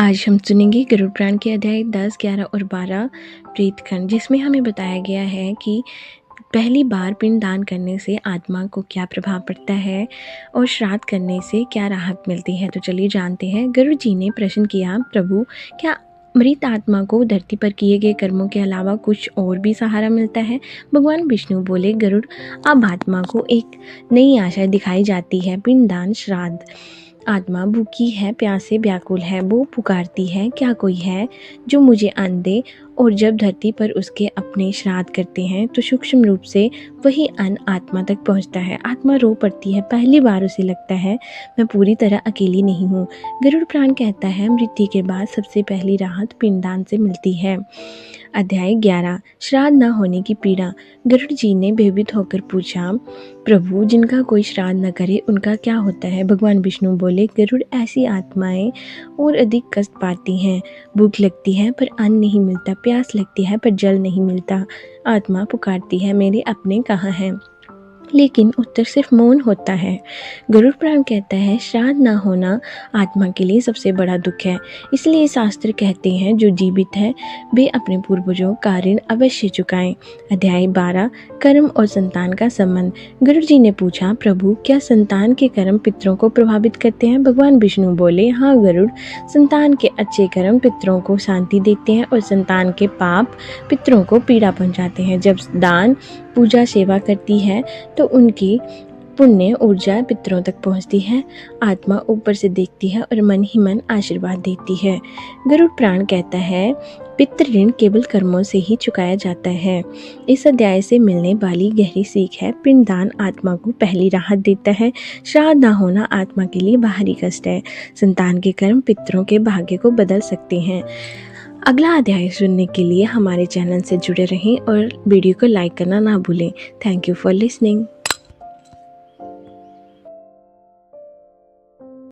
आज हम सुनेंगे गरुड़ पुराण के अध्याय 10, 11 और 12 प्रेतखंड, जिसमें हमें बताया गया है कि पहली बार पिंडदान करने से आत्मा को क्या प्रभाव पड़ता है और श्राद्ध करने से क्या राहत मिलती है। तो चलिए जानते हैं। गरुड़ जी ने प्रश्न किया, प्रभु, क्या मृत आत्मा को धरती पर किए गए कर्मों के अलावा कुछ और भी सहारा मिलता है? भगवान विष्णु बोले, गरुड़, अब आत्मा को एक नई आशा दिखाई जाती है, पिंडदान, श्राद्ध। आत्मा भूखी है, प्यासे व्याकुल है, वो पुकारती है, क्या कोई है जो मुझे अन्न दे? और जब धरती पर उसके अपने श्राद्ध करते हैं तो सूक्ष्म रूप से वही अन्न आत्मा तक पहुंचता है। आत्मा रो पड़ती है। पहली बार उसे लगता है, मैं पूरी तरह अकेली नहीं हूँ। गरुड़ पुराण कहता है, मृत्यु के बाद सबसे पहली राहत पिंडदान से मिलती है। अध्याय 11, श्राद्ध न होने की पीड़ा। गरुड़ जी ने भयभीत होकर पूछा, प्रभु, जिनका कोई श्राद्ध न करे उनका क्या होता है? भगवान विष्णु बोले, गरुड़, ऐसी आत्माएं और अधिक कष्ट पाती हैं। भूख लगती है पर अन्न नहीं मिलता, प्यास लगती है पर जल नहीं मिलता। आत्मा पुकारती है, मेरे अपने कहाँ हैं? लेकिन उत्तर सिर्फ मौन होता है। गरुड़ पुराण कहता है, श्राद्ध न होना आत्मा के लिए सबसे बड़ा दुख है। इसलिए शास्त्र कहते हैं, जो जीवित है वे अपने पूर्वजों का ऋण अवश्य चुकाएं। अध्याय 12, कर्म और संतान का संबंध। गरुड़ जी ने पूछा, प्रभु, क्या संतान के कर्म पितरों को प्रभावित करते हैं? भगवान विष्णु बोले, हाँ गरुड़, संतान के अच्छे कर्म पितरों को शांति देते हैं और संतान के पाप पितरों को पीड़ा पहुंचाते हैं। जब दान, पूजा, सेवा करती है तो उनकी पुण्य ऊर्जा पितरों तक पहुंचती है। आत्मा ऊपर से देखती है और मन ही मन आशीर्वाद देती है। गरुड़ पुराण कहता है, पितृ ऋण केवल कर्मों से ही चुकाया जाता है। इस अध्याय से मिलने वाली गहरी सीख है, पिंडदान आत्मा को पहली राहत देता है। श्राद्ध न होना आत्मा के लिए बाहरी कष्ट है। संतान के कर्म पितरों के भाग्य को बदल सकते हैं। अगला अध्याय सुनने के लिए हमारे चैनल से जुड़े रहें और वीडियो को लाइक करना ना भूलें। Thank you for listening.